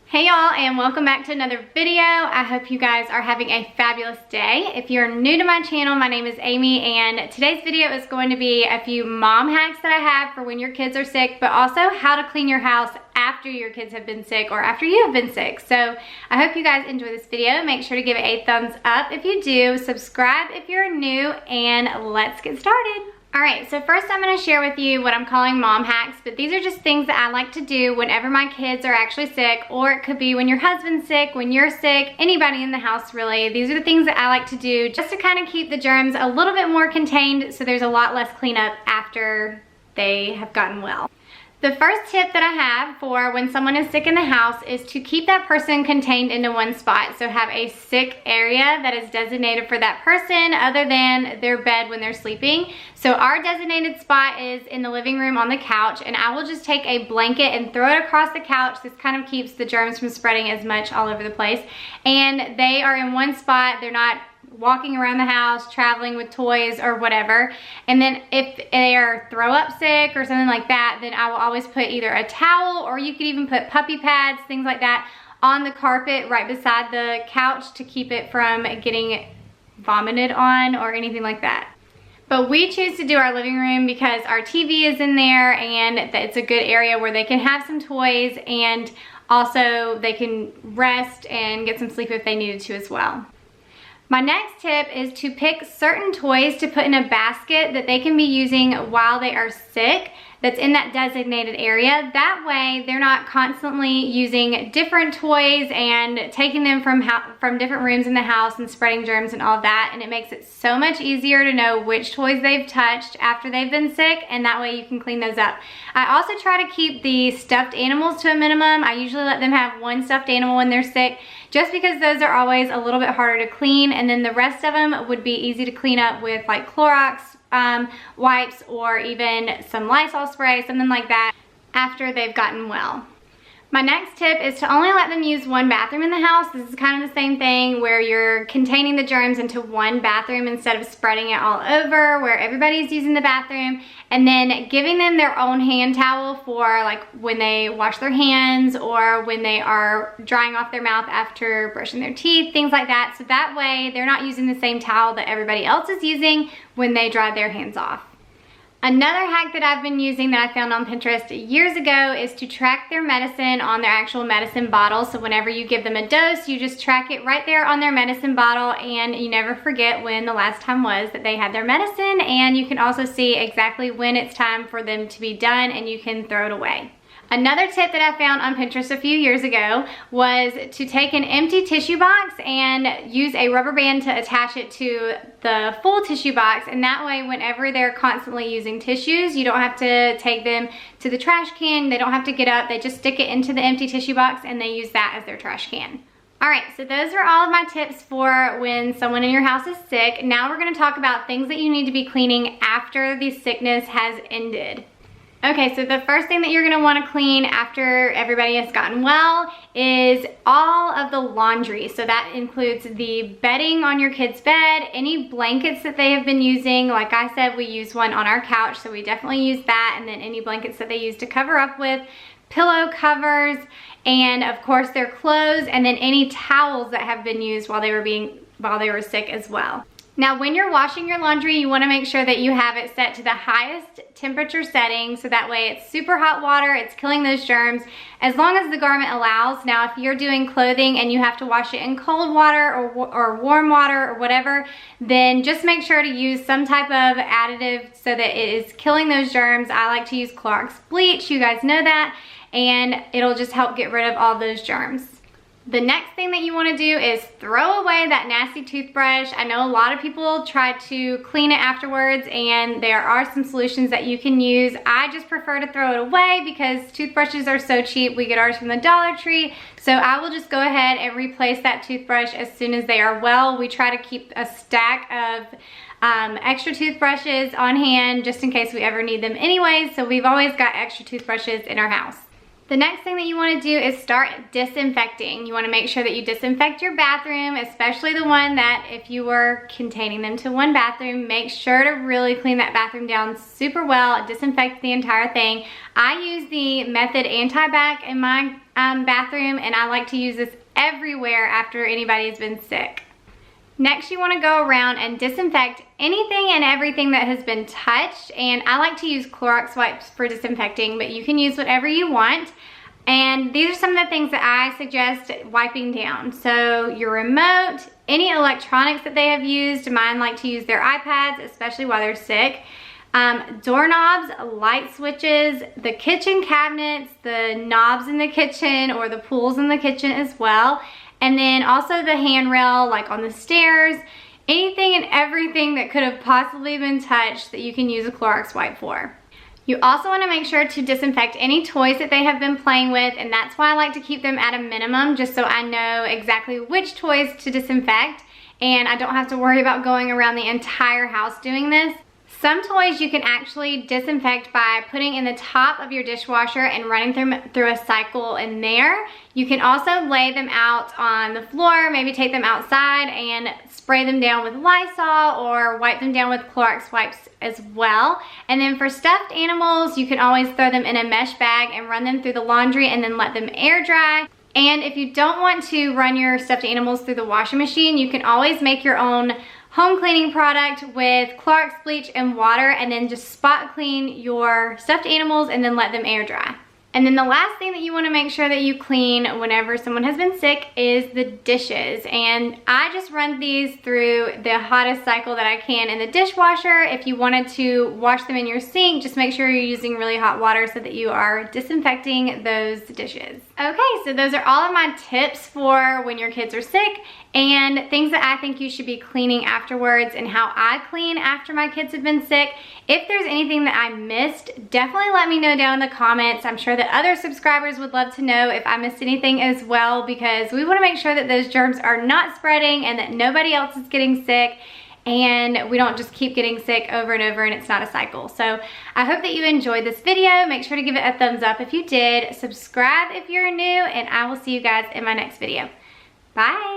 Hey y'all, and welcome back to another video. I hope you guys are having a fabulous day. If you're new to my channel, my name is Amy, and today's video is going to be a few mom hacks that I have for when your kids are sick, but also how to clean your house after your kids have been sick or after you have been sick. So I hope you guys enjoy this video. Make sure to give it a thumbs up if you do, subscribe if you're new, and let's get started. Alright, so first I'm going to share with you what I'm calling mom hacks, but these are just things that I like to do whenever my kids are actually sick, or it could be when your husband's sick, when you're sick, anybody in the house really. These are the things that I like to do just to kind of keep the germs a little bit more contained so there's a lot less cleanup after they have gotten well. The first tip that I have for when someone is sick in the house is to keep that person contained into one spot. So have a sick area that is designated for that person other than their bed when they're sleeping. So our designated spot is in the living room on the couch, and I will just take a blanket and throw it across the couch. This kind of keeps the germs from spreading as much all over the place. And they are in one spot. They're not walking around the house, traveling with toys or whatever. And then if they are throw up sick or something like that, then I will always put either a towel, or you could even put puppy pads, things like that, on the carpet right beside the couch to keep it from getting vomited on or anything like that. But we choose to do our living room because our TV is in there and it's a good area where they can have some toys, and also they can rest and get some sleep if they needed to as well. My next tip is to pick certain toys to put in a basket that they can be using while they are sick, that's in that designated area. That way they're not constantly using different toys and taking them from different rooms in the house and spreading germs and all of that, and it makes it so much easier to know which toys they've touched after they've been sick, and that way you can clean those up. I also try to keep the stuffed animals to a minimum. I usually let them have one stuffed animal when they're sick, just because those are always a little bit harder to clean, and then the rest of them would be easy to clean up with like Clorox wipes or even some Lysol spray, something like that, after they've gotten well. My next tip is to only let them use one bathroom in the house. This is kind of the same thing where you're containing the germs into one bathroom instead of spreading it all over where everybody's using the bathroom, and then giving them their own hand towel for like when they wash their hands or when they are drying off their mouth after brushing their teeth, things like that. So that way they're not using the same towel that everybody else is using when they dry their hands off. Another hack that I've been using that I found on Pinterest years ago is to track their medicine on their actual medicine bottle. So whenever you give them a dose, you just track it right there on their medicine bottle, and you never forget when the last time was that they had their medicine, and you can also see exactly when it's time for them to be done, and you can throw it away. Another tip that I found on Pinterest a few years ago was to take an empty tissue box and use a rubber band to attach it to the full tissue box, and that way whenever they're constantly using tissues, you don't have to take them to the trash can, they don't have to get up, they just stick it into the empty tissue box and they use that as their trash can. Alright, so those are all of my tips for when someone in your house is sick. Now we're going to talk about things that you need to be cleaning after the sickness has ended. Okay, so the first thing that you're gonna wanna clean after everybody has gotten well is all of the laundry. So that includes the bedding on your kid's bed, any blankets that they have been using. Like I said, we use one on our couch, so we definitely use that, and then any blankets that they use to cover up with, pillow covers, and of course their clothes, and then any towels that have been used while they were sick as well. Now, when you're washing your laundry, you want to make sure that you have it set to the highest temperature setting, so that way it's super hot water, it's killing those germs, as long as the garment allows. Now, if you're doing clothing and you have to wash it in cold water or warm water or whatever, then just make sure to use some type of additive so that it is killing those germs. I like to use Clorox bleach, you guys know that, and it'll just help get rid of all those germs. The next thing that you want to do is throw away that nasty toothbrush. I know a lot of people try to clean it afterwards, and there are some solutions that you can use. I just prefer to throw it away because toothbrushes are so cheap. We get ours from the Dollar Tree, so I will just go ahead and replace that toothbrush as soon as they are well. We try to keep a stack of extra toothbrushes on hand just in case we ever need them anyways, so we've always got extra toothbrushes in our house. The next thing that you want to do is start disinfecting. You want to make sure that you disinfect your bathroom, especially the one that if you were containing them to one bathroom, make sure to really clean that bathroom down super well, disinfect the entire thing. I use the Method Anti-Bac in my bathroom, and I like to use this everywhere after anybody's been sick. Next, you want to go around and disinfect anything and everything that has been touched, and I like to use Clorox wipes for disinfecting, but you can use whatever you want. And these are some of the things that I suggest wiping down. So your remote, any electronics that they have used, mine like to use their iPads, especially while they're sick. Doorknobs, light switches, the kitchen cabinets, the knobs in the kitchen or the pools in the kitchen as well. And then also the handrail, like on the stairs, anything and everything that could have possibly been touched that you can use a Clorox wipe for. You also want to make sure to disinfect any toys that they have been playing with, and that's why I like to keep them at a minimum, just so I know exactly which toys to disinfect, and I don't have to worry about going around the entire house doing this. Some toys you can actually disinfect by putting in the top of your dishwasher and running through a cycle in there. You can also lay them out on the floor, maybe take them outside and spray them down with Lysol or wipe them down with Clorox wipes as well. And then for stuffed animals, you can always throw them in a mesh bag and run them through the laundry and then let them air dry. And if you don't want to run your stuffed animals through the washing machine, you can always make your own home cleaning product with Clorox bleach and water, and then just spot clean your stuffed animals and then let them air dry. And then the last thing that you want to make sure that you clean whenever someone has been sick is the dishes. And I just run these through the hottest cycle that I can in the dishwasher. If you wanted to wash them in your sink, just make sure you're using really hot water so that you are disinfecting those dishes. Okay, so those are all of my tips for when your kids are sick and things that I think you should be cleaning afterwards and how I clean after my kids have been sick. If there's anything that I missed, definitely let me know down in the comments. I'm sure that other subscribers would love to know if I missed anything as well, because we want to make sure that those germs are not spreading and that nobody else is getting sick and we don't just keep getting sick over and over and it's not a cycle. So I hope that you enjoyed this video. Make sure to give it a thumbs up if you did. Subscribe if you're new, and I will see you guys in my next video. Bye.